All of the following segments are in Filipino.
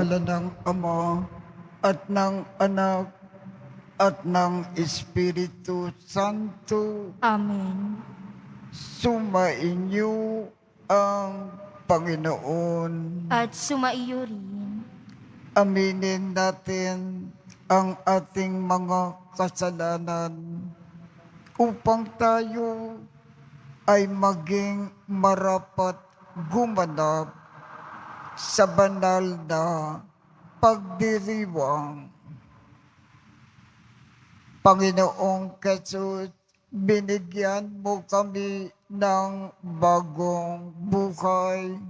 ngalan ng Ama at ng Anak at ng Espiritu Santo. Amen. Sumainyo ang Panginoon. At sumaiyo rin. Aminin natin ang ating mga kasalanan upang tayo ay maging marapat gumanap sa banal na pagdiriwang. Panginoong Jesus, binigyan mo kami ng bagong buhay.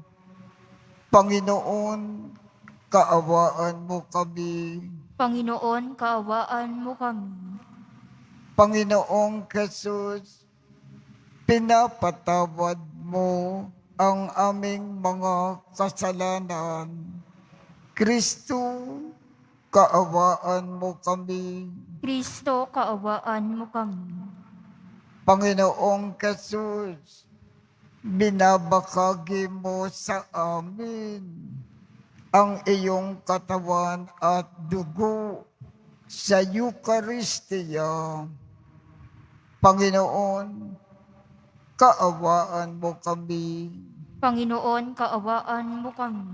Panginoon, kaawaan mo kami. Panginoon, kaawaan mo kami. Panginoong Jesus, pinapatawad mo ang aming mga kasalanan. Kristo, kaawaan mo kami. Kristo, kaawaan mo kami. Panginoong Jesus, binabakagi mo sa amin ang iyong katawan at dugo sa Eucharistia. Panginoon, kaawaan mo kami. Panginoon, kaawaan mo kami.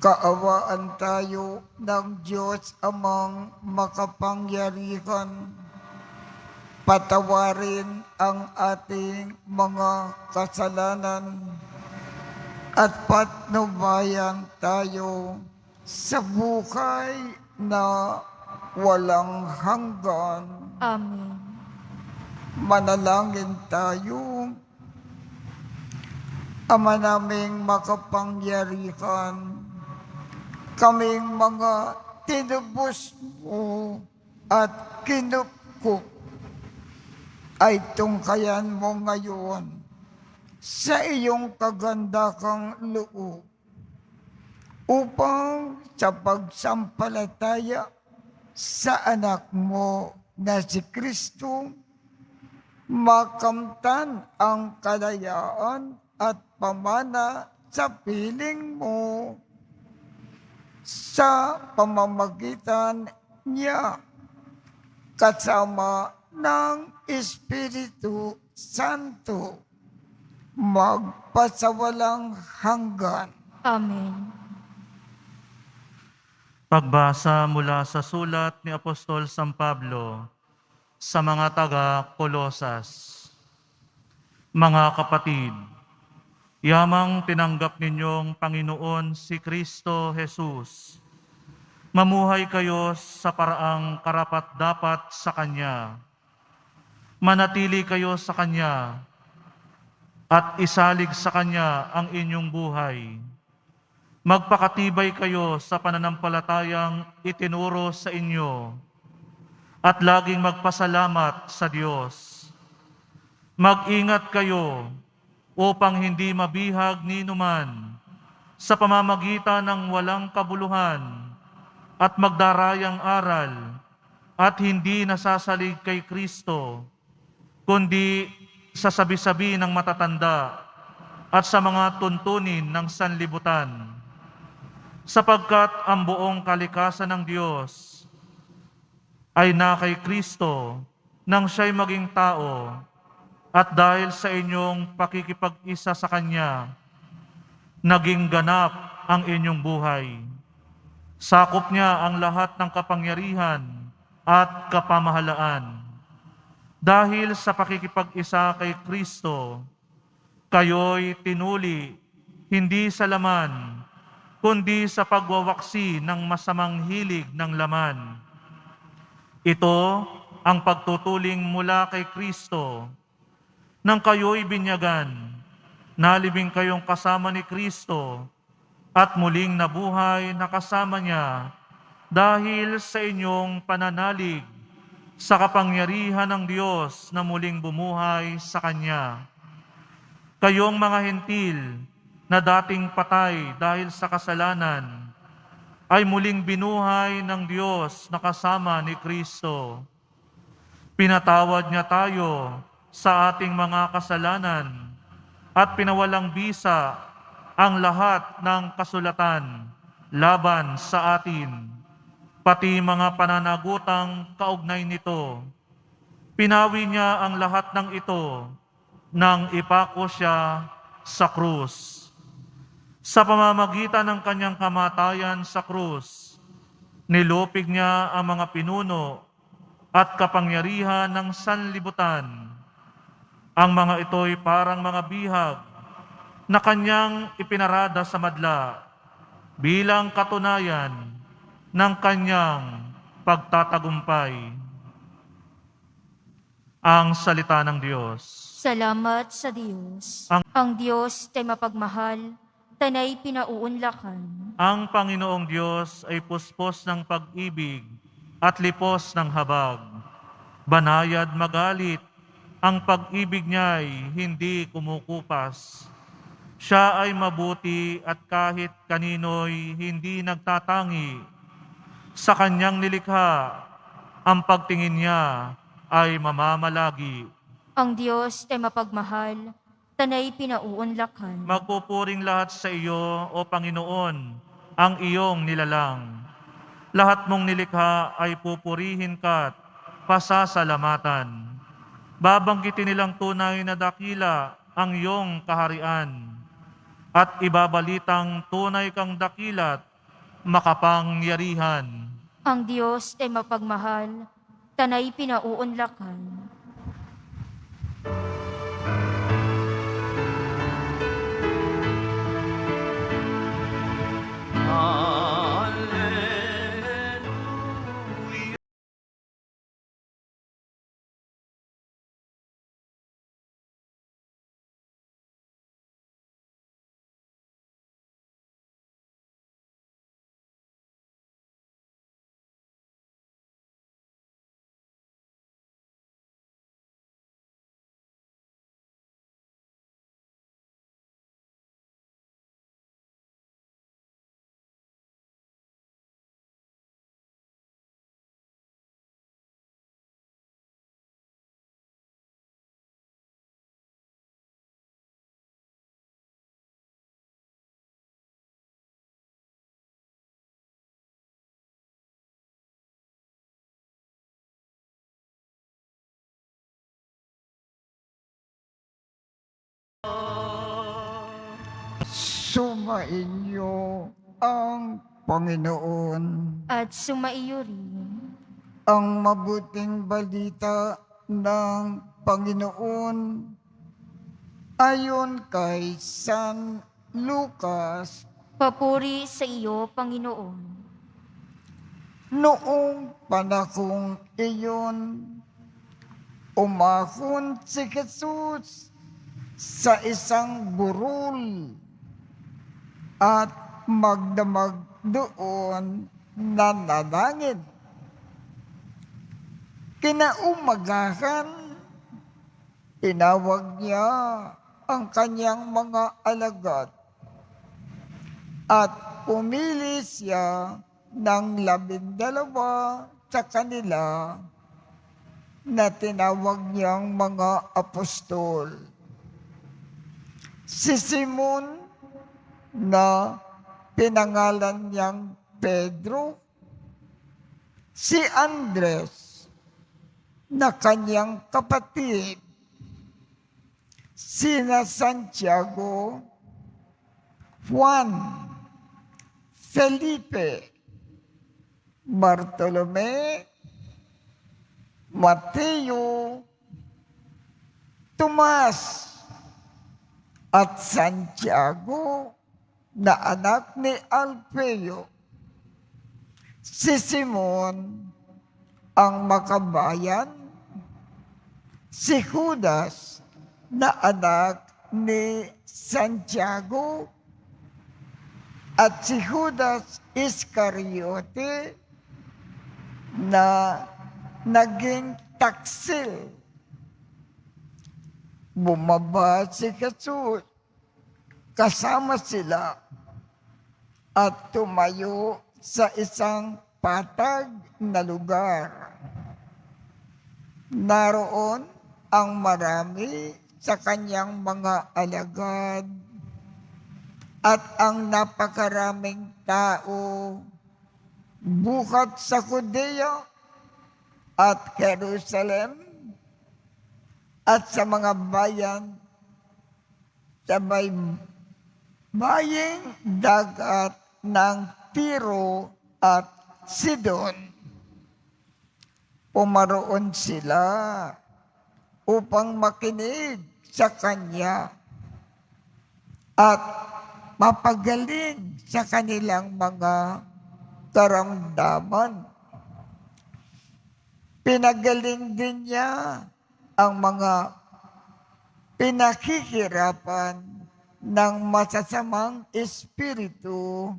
Kaawaan tayo ng Diyos amang makapangyarihan. Patawarin ang ating mga kasalanan at patnubayan tayo sa buhay na walang hanggan. Amen. Manalangin tayo. Ama naming makapangyarihan, kaming mga tinubos mo at kinupkup ay tungkayan mo ngayon sa iyong kagandakang loob upang sa pagsampalataya sa anak mo na si Kristo, makamtan ang kalayaan at pamana sa piling mo sa pamamagitan niya kasama ng Espiritu Santo magpasawalang hanggan. Amen. Pagbasa mula sa sulat ni Apostol San Pablo sa mga taga-Kolosas. Mga kapatid, yamang tinanggap ninyong Panginoon si Kristo Jesus, mamuhay kayo sa paraang karapat-dapat sa Kanya. Manatili kayo sa Kanya at isalig sa Kanya ang inyong buhay. Magpakatibay kayo sa pananampalatayang itinuro sa inyo at laging magpasalamat sa Diyos. Mag-ingat kayo upang hindi mabihag ni numan sa pamamagitan ng walang kabuluhan at magdarayang aral at hindi nasasalig kay Kristo, kundi sa sabi-sabi ng matatanda at sa mga tuntunin ng sanlibutan. Sapagkat ang buong kalikasan ng Diyos ay na kay Kristo nang siya'y maging tao, at dahil sa inyong pakikipag-isa sa Kanya, naging ganap ang inyong buhay. Sakop niya ang lahat ng kapangyarihan at kapamahalaan. Dahil sa pakikipag-isa kay Kristo, kayo'y tinuli, hindi sa laman, kundi sa pagwawaksi ng masamang hilig ng laman. Ito ang pagtutuling mula kay Kristo. Nang kayo'y binyagan, nalibing kayong kasama ni Kristo at muling nabuhay na kasama niya dahil sa inyong pananalig sa kapangyarihan ng Diyos na muling bumuhay sa Kanya. Kayong mga hentil na dating patay dahil sa kasalanan, ay muling binuhay ng Diyos na kasama ni Kristo. Pinatawad niya tayo sa ating mga kasalanan at pinawalang bisa ang lahat ng kasulatan laban sa atin, pati mga pananagutang kaugnay nito. Pinawi niya ang lahat ng ito nang ipako siya sa krus. Sa pamamagitan ng kanyang kamatayan sa krus, nilupig niya ang mga pinuno at kapangyarihan ng sanlibutan. Ang mga ito'y parang mga bihag na kanyang ipinarada sa madla bilang katunayan ng kanyang pagtatagumpay. Ang salita ng Diyos. Salamat sa Diyos. Ang Diyos ay mapagmahal, tanay pinauunlakan. Ang Panginoong Diyos ay puspos ng pag-ibig at lipos ng habag. Banayad magalit, ang pag-ibig niya'y hindi kumukupas. Siya ay mabuti at kahit kanino'y hindi nagtatangi. Sa kanyang nilikha, ang pagtingin niya ay mamamalagi. Ang Diyos ay mapagmahal, tanay pinauunlakan. Magpupuring lahat sa iyo, O Panginoon, ang iyong nilalang. Lahat mong nilikha ay pupurihin ka't pasasalamatan. Babanggitin nilang tunay na dakila ang iyong kaharian at ibabalitang tunay kang dakilat makapangyarihan. Ang Diyos ay mapagmahal, tanay pinauunlakan. Sumainyo ang Panginoon. At sumaiyo rin. Ang mabuting balita ng Panginoon ayon kay San Lucas. Papuri sa iyo, Panginoon. Noong panahong iyon, umahon si Jesus sa isang burol at magdamag doon na nanangin. Kinaumagahan, tinawag niya ang kanyang mga alagad at pumili siya ng 12 sa kanila na tinawag niyang mga apostol. Si Simon na pinangalan niyang Pedro, si Andres na kanyang kapatid, sina Santiago, Juan, Felipe, Bartolome, Mateo, Tomas, at Santiago na anak ni Alfeo, si Simon ang makabayan, si Judas na anak ni Santiago, at si Judas Iscariote na naging taksil. Bumaba si Jesus, kasama sila at tumayo sa isang patag na lugar. Naroon ang marami sa kanyang mga alagad at ang napakaraming tao bukat sa Judea at Jerusalem at sa mga bayan sa may baying dagat ng Tiro at Sidon. Pumaroon sila upang makinig sa Kanya at mapagaling sa kanilang mga karamdaman. Pinagaling din niya ang mga pinakihirapan ng masasamang espiritu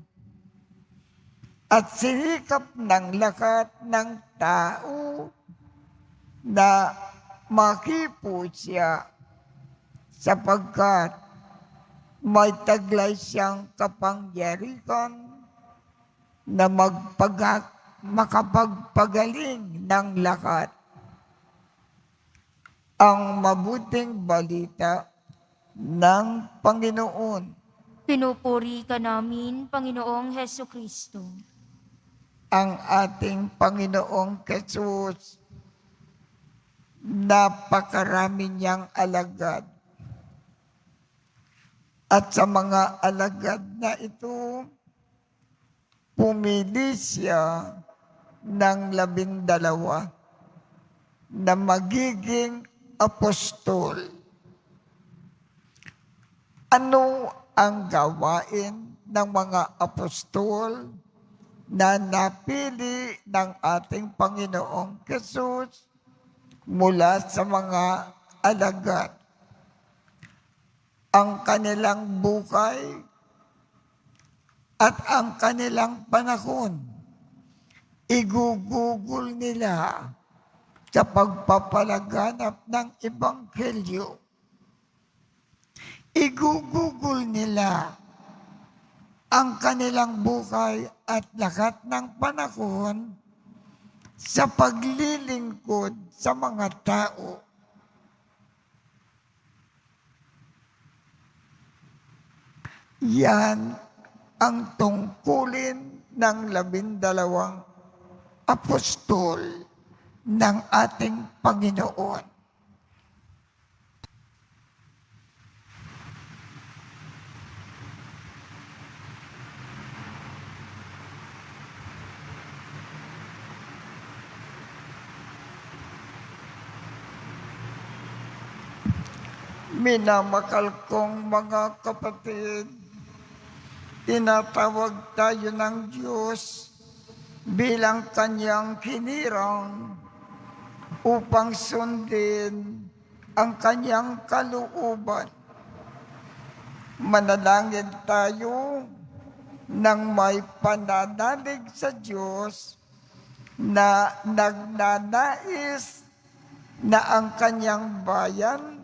at sinikap ng lahat ng tao na makipo siya sapagkat may taglay siyang kapangyarihan na makapagpagaling ng lahat. Ang mabuting balita ng Panginoon. Pinupuri ka namin, Panginoong Heso Kristo. Ang ating Panginoong Jesus, napakarami niyang alagad. At sa mga alagad na ito, pumili siya ng 12 na magiging apostol. Ano ang gawain ng mga apostol na napili ng ating Panginoong Jesus mula sa mga alagad? Ang kanilang buhay at ang kanilang panahon, igugugol nila sa pagpapalaganap ng Ebanghelyo. Igugugol nila ang kanilang buhay at lahat ng panahon sa paglilingkod sa mga tao. Yan ang tungkulin ng 12 apostol ng ating Panginoon. Minamakal kong mga kapatid, tinatawag tayo ng Diyos bilang Kanyang hinirang upang sundin ang Kanyang kalooban. Manalangin tayo nang may pananalig sa Diyos na nagnanais na ang Kanyang bayan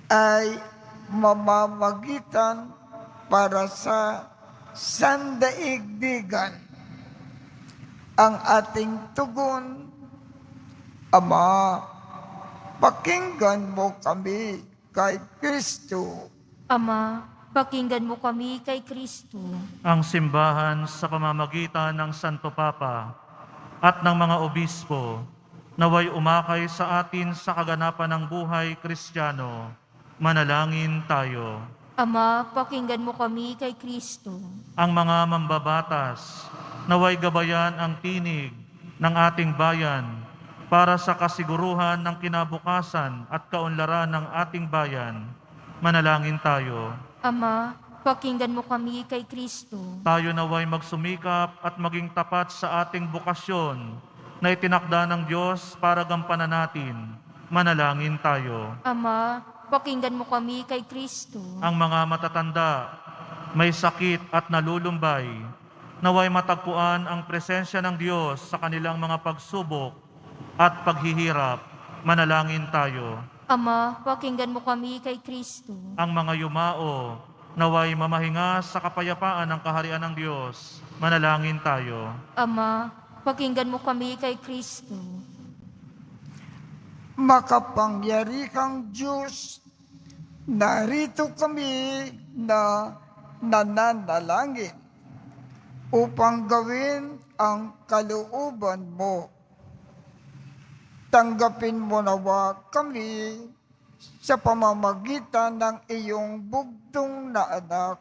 ay mamamagitan para sa sandaigdigan. Ang ating tugon, Ama, pakinggan mo kami kay Kristo. Ama, pakinggan mo kami kay Kristo. Ang simbahan sa pamamagitan ng Santo Papa at ng mga obispo naway umakay sa atin sa kaganapan ng buhay Kristiyano. Manalangin tayo. Ama, pakinggan mo kami kay Kristo. Ang mga mambabatas, naway gabayan ang tinig ng ating bayan para sa kasiguruhan ng kinabukasan at kaunlaran ng ating bayan. Manalangin tayo. Ama, pakinggan mo kami kay Kristo. Tayo naway magsumikap at maging tapat sa ating bukasyon na itinakda ng Diyos para gampanan natin. Manalangin tayo. Ama, pakinggan mo kami kay Kristo. Ang mga matatanda, may sakit at nalulumbay, naway matagpuan ang presensya ng Diyos sa kanilang mga pagsubok at paghihirap. Manalangin tayo. Ama, pakinggan mo kami kay Kristo. Ang mga yumao, naway mamahinga sa kapayapaan ng kaharian ng Diyos. Manalangin tayo. Ama, pakinggan mo kami kay Kristo. Makapangyarihang Diyos, narito kami na nananalangin upang gawin ang kalooban mo. Tanggapin mo nawa kami sa pamamagitan ng iyong bugtong na anak.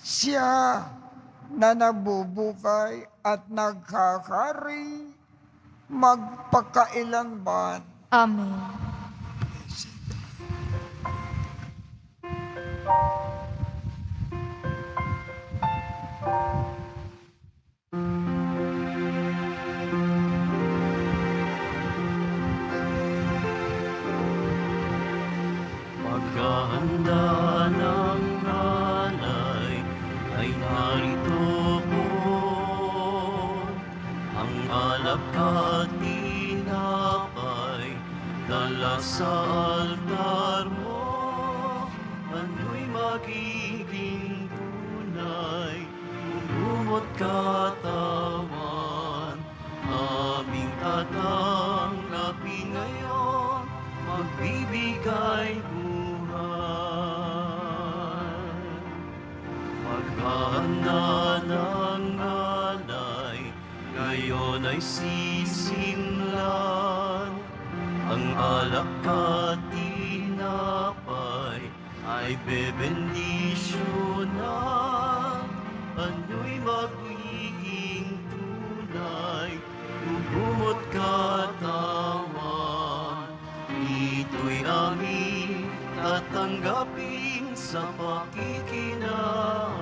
Siya na nabubuhay at nagkakari magpakailanman. Amen. Paghahanda ng nanay ay narito po, ang alak at tinapay dala sa altar mo. Ano'y magiging tunay, lumot katawan, aming tatanggapin ngayon, magbibigay Paghahanda ng alay, ngayon ay sisimlan. Ang alak at tinapay ay bebendisyonan. Ano'y magiging tunay, lubot katawan. Ito'y aming tatanggapin sa pakikinabang.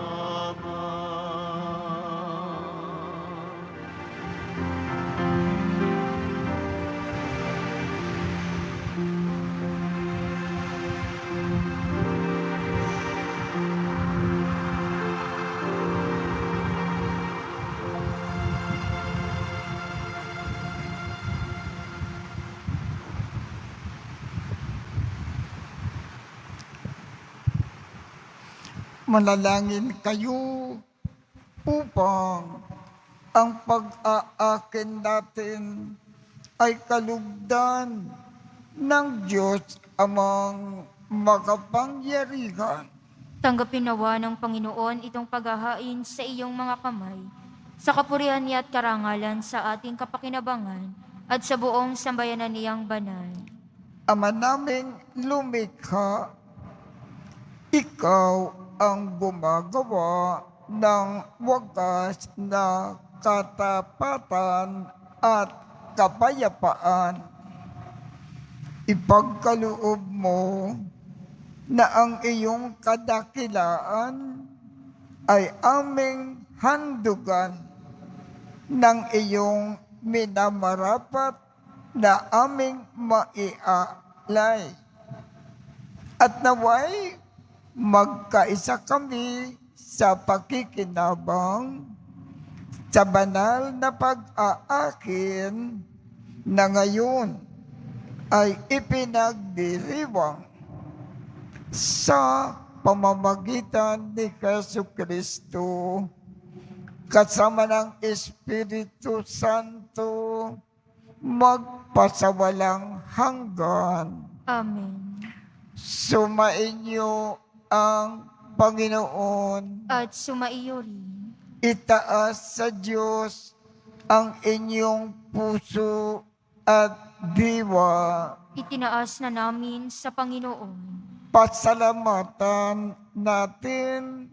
Manalangin kayo upang ang pag-aakin natin ay kalugdan ng Diyos amang makapangyarihan. Tanggapin nawa ng Panginoon itong paghahain sa iyong mga kamay, sa kapurihan niya at karangalan sa ating kapakinabangan at sa buong sambayanan niyang banal. Ama naming lumikha, ikaw ang gumagawa ng wagas na katapatan at kapayapaan. Ipagkaloob mo na ang iyong kadakilaan ay aming handugan ng iyong minamarapat na aming maialay. At naway magkaisa kami sa pakikinabang sa banal na pag-aakin na ngayon ay ipinagdiriwang sa pamamagitan ni Jesucristo kasama ng Espiritu Santo magpasawalang hanggan. Amen. Sumainyo ang Panginoon. At sumaiyo rin. Itaas sa Diyos ang inyong puso at diwa. Itinaas na namin sa Panginoon. Pasalamatan natin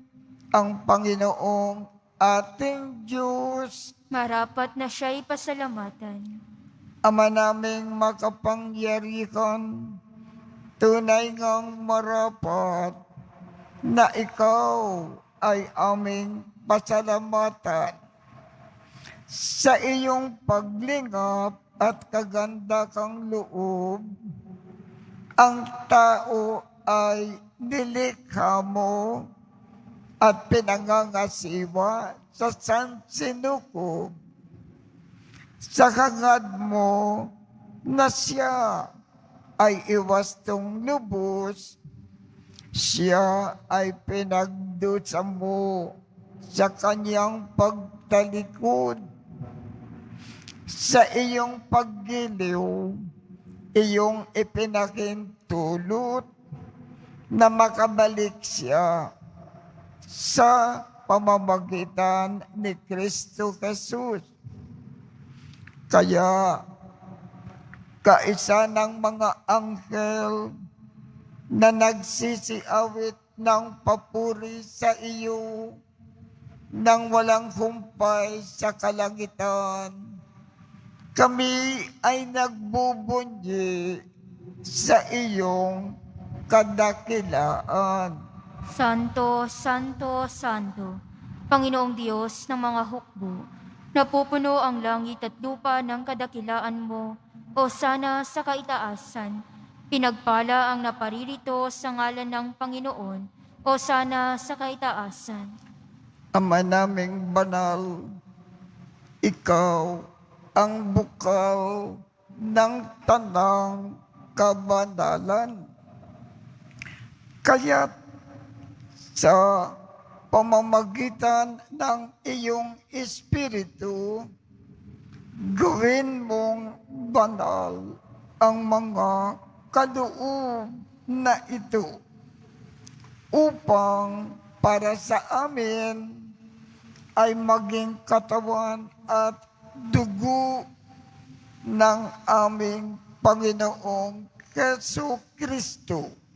ang Panginoong ating Diyos. Marapat na siya'y pasalamatan. Ama naming makapangyarihan, tunay ngang marapat na ikaw ay aming pasalamatan sa iyong paglingap at kaganda kang loob. Ang tao ay nilikha mo at pinangangasiwa sa sansinukob. Sa hangad mo na siya ay iwastong lubos, siya ay pinagdusa mo sa kanyang pagtalikod. Sa iyong paggiliw, iyong ipinakintulot na makabalik siya sa pamamagitan ni Kristo Jesus. Kaya, kaisa ng mga anghel na nagsisiawit ng papuri sa iyo nang walang humpay sa kalangitan, kami ay nagbubunyi sa iyong kadakilaan. Santo, Santo, Santo, Panginoong Diyos ng mga hukbo, napupuno ang langit at lupa ng kadakilaan mo, o sana sa kaitaasan. Pinagpala ang naparirito sa ngalan ng Panginoon, o sana sa kaitaasan. Ama naming banal, ikaw ang bukal ng tanang kabanalan. Kaya't sa pamamagitan ng iyong Espiritu, gawin mong banal ang mga kaloob na ito upang para sa amin ay maging katawan at dugo ng aming Panginoong Jesucristo.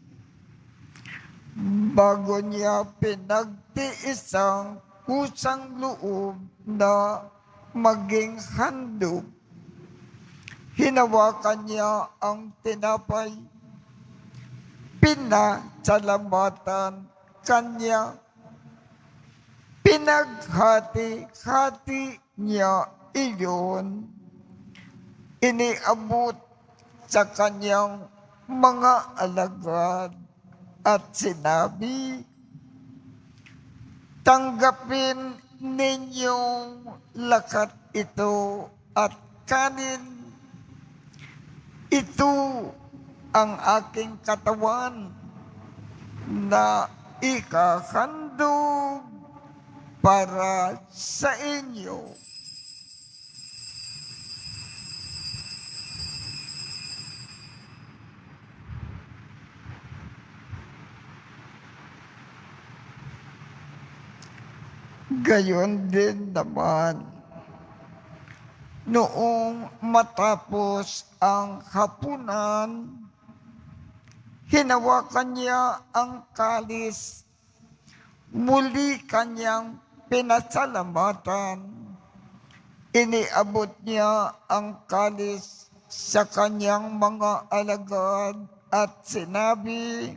Bago niya pinagtiisang kusang loob na maging handog, hinawakan niya ang tinapay, pinasalamatan kanya, pinaghati-hati niya iyon, iniabot sa kanyang mga alagad at sinabi, tanggapin ninyong lakat ito at kanin. Ito ang aking katawan na ikahandog para sa inyo. Gayon din naman, noong matapos ang hapunan, hinawakan niya ang kalis, muli kanyang pinasalamatan, iniabot niya ang kalis sa kanyang mga alagad at sinabi,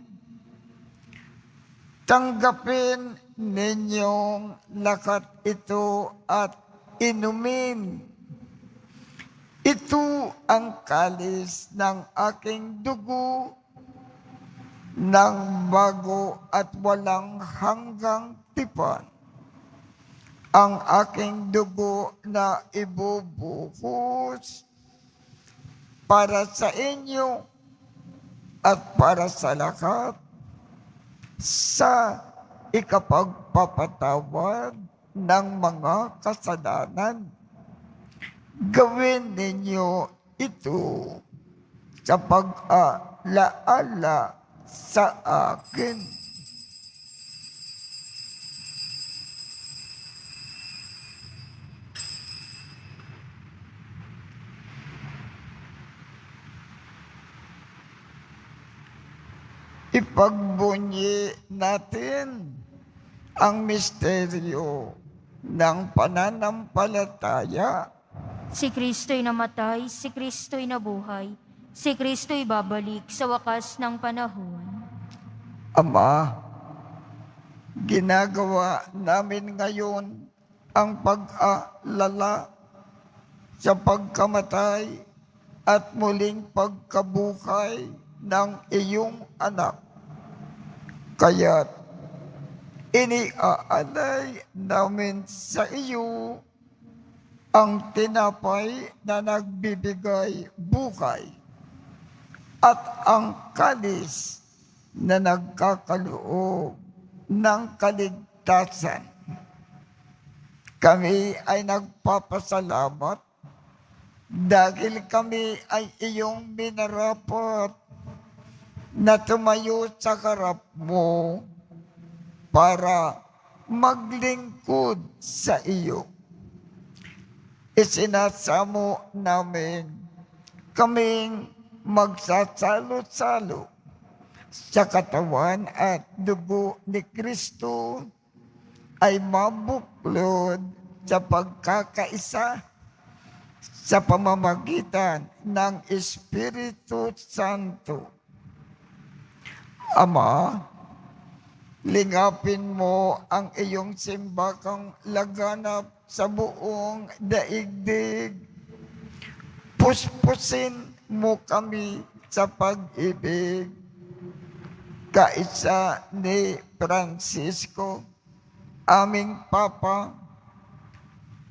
tanggapin ninyong lakat ito at inumin. Ito ang kalis ng aking dugo ng bago at walang hanggang tipan. Ang aking dugo na ibubuhos para sa inyo at para sa lahat sa ikapagpapatawad ng mga kasalanan. Gawin ninyo ito sa pag-alaala sa akin. Ipagbunyi natin ang misteryo ng pananampalataya. Si Kristo'y namatay, si Kristo'y nabuhay, si Kristo'y babalik sa wakas ng panahon. Ama, ginagawa namin ngayon ang pag-alala sa pagkamatay at muling pagkabuhay ng iyong anak. Kaya't iniaalay namin sa iyo ang tinapay na nagbibigay buhay at ang kalis na nagkakaloob ng kaligtasan. Kami ay nagpapasalamat dahil kami ay iyong minarapat na tumayo sa harap mo para maglingkod sa iyo. Isinasamo namin kaming magsasalo-salo sa katawan at dugo ni Kristo ay mabuklod sa pagkakaisa sa pamamagitan ng Espiritu Santo. Ama, lingapin mo ang iyong simbakang laganap sa buong daigdig. Puspusin mo kami sa pag-ibig. Kaisa ni Francisco, aming Papa,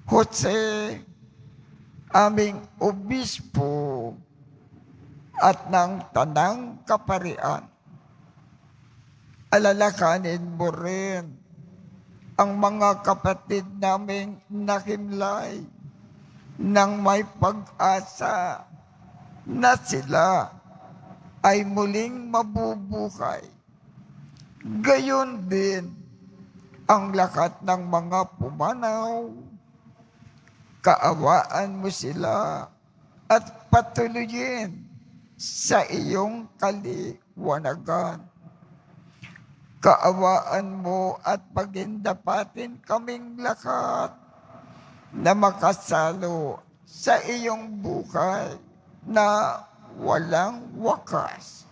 Jose, aming Obispo, at ng Tanang Kaparian. Alalakanin mo rin ang mga kapatid naming nakimlay nang may pag-asa na sila ay muling mabubuhay. Gayon din ang lakat ng mga pumanaw. Kaawaan mo sila at patuloyin sa iyong kaliwanagan. Kaawaan mo at pagindapatin kaming lakat na makasalo sa iyong buhay na walang wakas.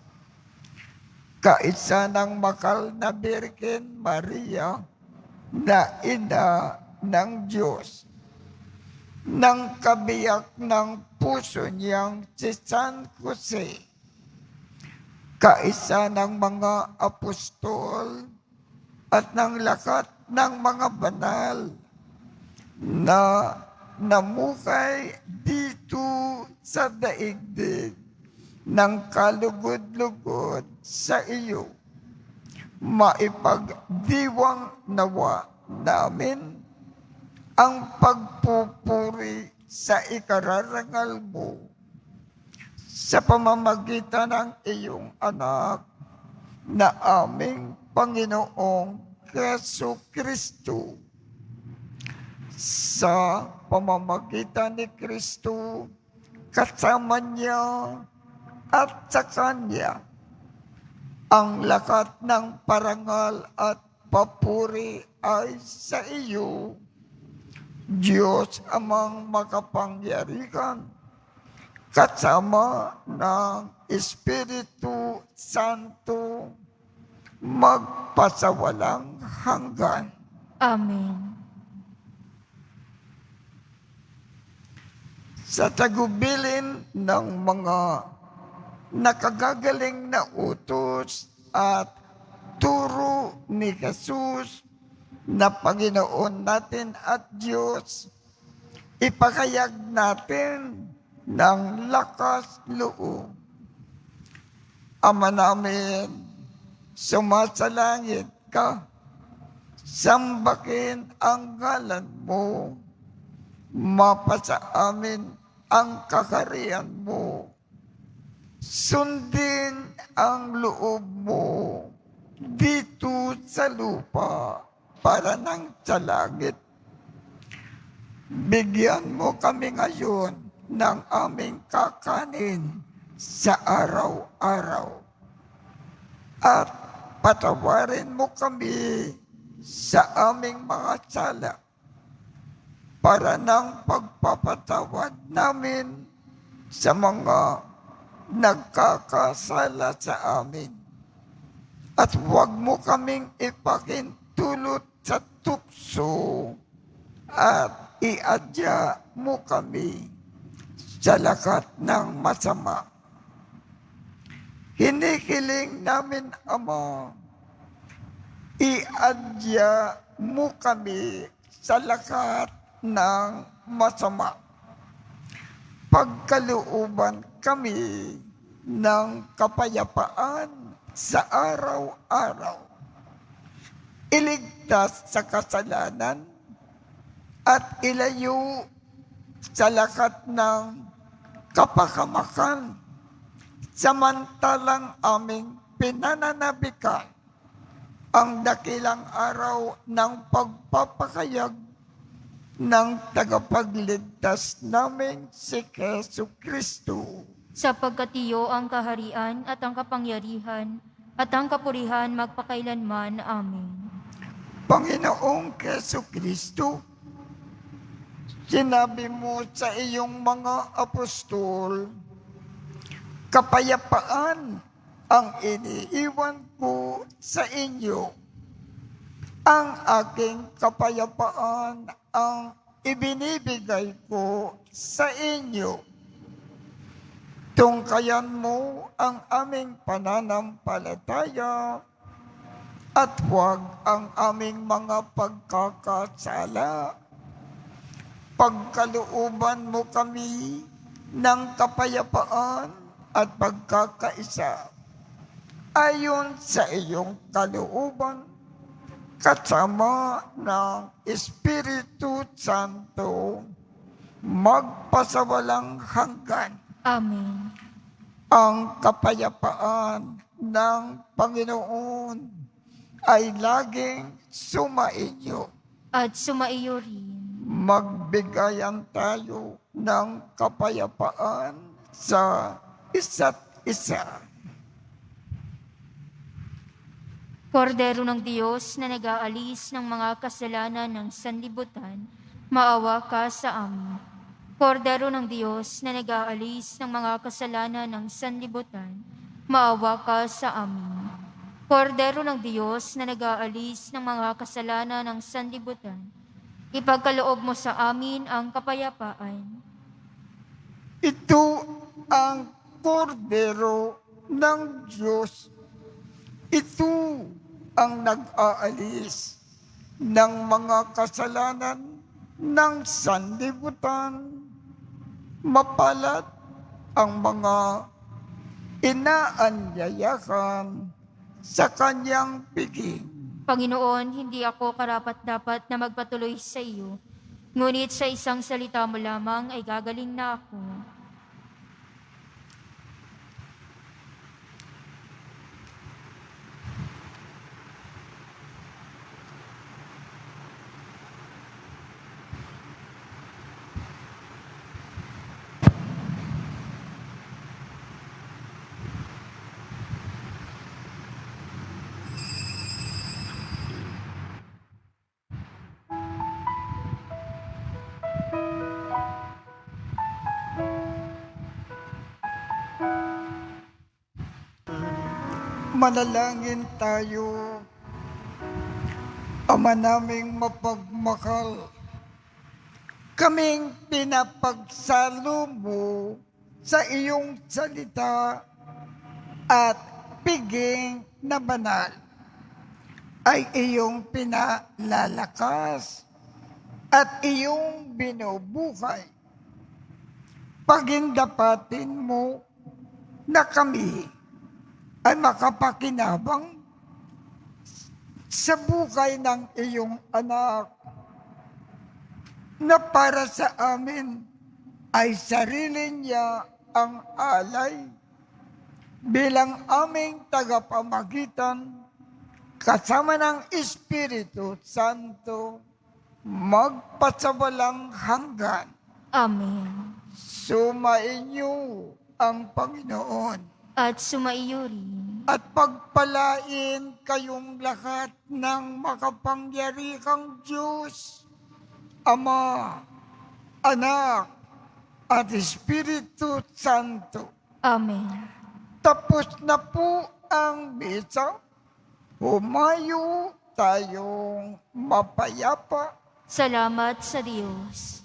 Kaisa ng makal na Birhen Maria na ina ng Diyos, ng kabiyak ng puso niyang si San Jose, kaisa ng mga apostol at ng lakat ng mga banal na namukay dito sa daigdig ng kalugod-lugod sa iyo. Maipagdiwang nawa namin ang pagpupuri sa ikararangal mo sa pamamagitan ng iyong anak na aming Panginoong Jesu Kristo. Sa pamamagitan ni Kristo, kasama niya at sa Kanya, ang lakat ng parangal at papuri ay sa iyo, Diyos amang makapangyarihan, kasama ng Espiritu Santo, magpasawalang hanggan. Amen. Sa tagubilin ng mga nakagagaling na utos at turo ni Jesus na Panginoon natin at Diyos, ipakayag natin ng lakas loob. Ama namin, sumasalangit ka, sambakin ang ngalan mo, mapasa amin ang kakarian mo, sundin ang loob mo dito sa lupa para nang sa langit. Bigyan mo kami ngayon ng aming kakanin sa araw-araw. At patawarin mo kami sa aming mga sala para ng pagpapatawad namin sa mga nagkakasala sa amin. At huwag mo kaming ipakintulot sa tukso at iadya mo kami sa lakat ng masama. Hinihiling namin, Ama, iadya mo kami sa lakat ng masama. Pagkalooban kami ng kapayapaan sa araw-araw. Iligtas sa kasalanan at ilayo sa lakat ng kapahamakan, samantalang aming pinananabikan ang dakilang araw ng pagpapakayag ng tagapagligtas namin si Jesu Kristo. Sapagkat iyo ang kaharian at ang kapangyarihan at ang kapurihan magpakailanman. Amen. Panginoong Jesu Kristo, sinabi mo sa iyong mga apostol, kapayapaan ang iniiwan ko sa inyo. Ang aking kapayapaan ang ibinibigay ko sa inyo. Tungkayan mo ang aming pananampalataya at huwag ang aming mga pagkakasala. Pagkalooban mo kami ng kapayapaan at pagkakaisa ayon sa iyong kalooban kasama ng Espiritu Santo magpasawalang hanggan. Amen. Ang kapayapaan ng Panginoon ay laging sumainyo. At sumaiyo rin. Magbigayan tayo ng kapayapaan sa isa't isa. Kordero ng Diyos na nag-aalis ng mga kasalanan ng sanlibutan, maawa ka sa amin. Kordero ng Diyos na nag-aalis ng mga kasalanan ng sanlibutan, maawa ka sa amin. Kordero ng Diyos na nag-aalis ng mga kasalanan ng sanlibutan, ipagkaloob mo sa amin ang kapayapaan. Ito ang kordero ng Diyos. Ito ang nag-aalis ng mga kasalanan ng sanlibutan. Mapalad ang mga inaanyayahan sa kanyang piging. Panginoon, hindi ako karapat-dapat na magpatuloy sa iyo, ngunit sa isang salita mo lamang ay gagaling na ako. Manalangin tayo. Ama naming mapagmahal, kaming pinapagsalo mo sa iyong salita at piging na banal ay iyong pinalalakas at iyong binubuhay. Pagindapatin mo na kami ay makapakinabang sa buhay ng iyong anak na para sa amin ay sarili niya ang alay bilang aming tagapamagitan kasama ng Espiritu Santo magpasawalang hanggan. Amen. Sumainyo ang Panginoon At sumaiyo rin. at pagpalain kayong lahat ng makapangyarihang Diyos, Ama, Anak, at Espiritu Santo. Amen. Tapos na po ang misa. Humayo tayong mapayapa. Salamat sa Diyos.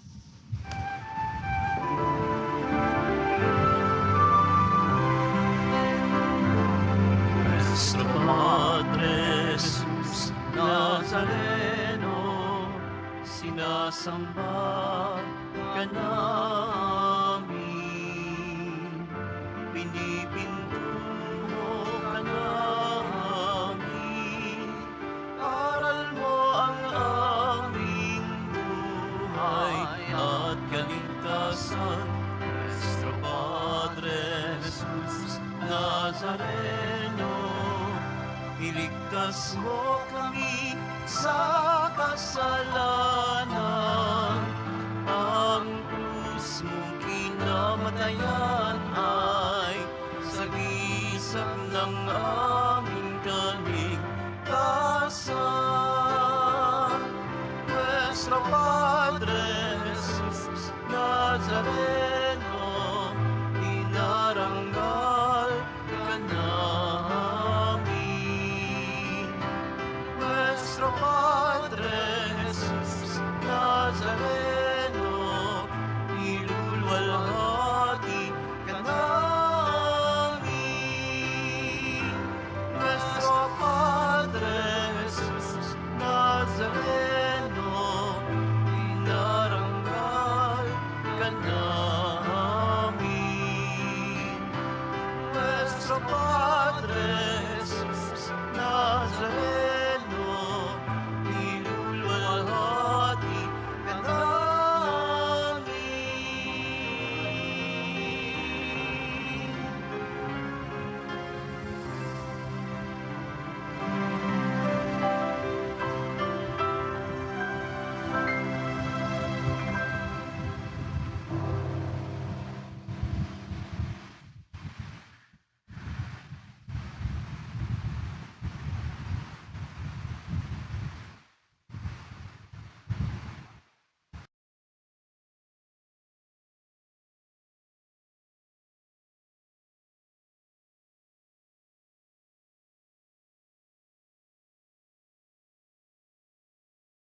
Nuestro Padre Jesus Nazareno, sinasamba ka namin, pinipintuho ka namin, aral mo ang aming buhay at kaligtasan. Nuestro Padre Jesus Nazareno, iligtas Iligtas mo kami sa kasalanan. Ang krus mong kinamatayan ay sagisag ng aming kaligtasan. Nuestro Padre Jesus Nazareno, inarangal ka namin. Nuestro Padre Jesus Nazareno, iluluwalhati ka namin. Nuestro Padre Jesus Nazareno, inarangal ka namin. Nuestro Padre